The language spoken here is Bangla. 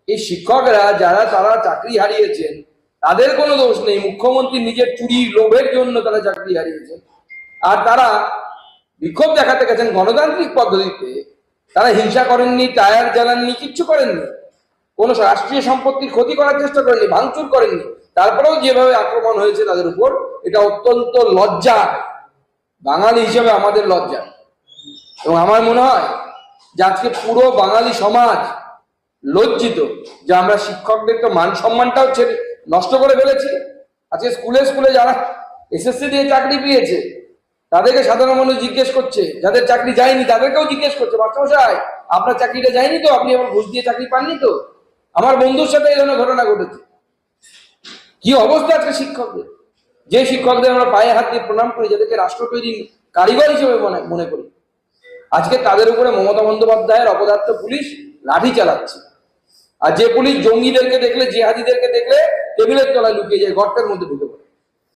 এই শিক্ষকরা যারা তারা চাকরি হারিয়েছেন তাদের কোনো দোষ নেই, মুখ্যমন্ত্রী নিজের চুরি লোভের জন্য তারা চাকরি হারিয়েছেন। আর তারা বিক্ষোভ দেখাতে গেছেন গণতান্ত্রিক পদ্ধতিতে, তারা হিংসা করেননি, টায়ার জ্বালাননি, কিচ্ছু করেননি, কোনো রাষ্ট্রীয় সম্পত্তির ক্ষতি করার চেষ্টা করেননি, ভাঙচুর করেননি। তারপরেও যেভাবে আক্রমণ হয়েছে তাদের উপর, এটা অত্যন্ত লজ্জা, বাঙালি হিসেবে আমাদের লজ্জা। এবং আমার মনে হয় যে আজকে পুরো বাঙালি সমাজ লজ্জিত যে আমরা শিক্ষকদের তো মান সম্মানটাও নষ্ট করে ফেলেছি। আজকে স্কুলে স্কুলে যারা এসএসসি দিয়ে চাকরি পেয়েছে তাদেরকে সাধারণ মানুষ জিজ্ঞেস করছে, যাদের চাকরি যায়নি তাদেরকেও জিজ্ঞেস করছে, মাস্টারমশাই আপনার চাকরিটা যায়নি তো, আপনি আমার ঘুষ দিয়ে চাকরি পাননি তো? আমার বন্ধুর সাথে এই ধরনের ঘটনা ঘটেছে। কি অবস্থা আজকে শিক্ষকদের, যে শিক্ষকদের আমরা পায়ে হাত দিয়ে প্রণাম করি, যাদেরকে রাষ্ট্র তৈরি কারিগর হিসেবে মনে করি, আজকে তাদের উপরে মমতা বন্দ্যোপাধ্যায়ের অপদার্থ পুলিশ লাঠি চালাচ্ছে। আর যে পুলিশ জঙ্গিদেরকে দেখলে, জিহাদিদেরকে দেখলে টেবিলের তলায় লুকিয়ে যায়, গর্তের মধ্যে ঢুকে পড়ে।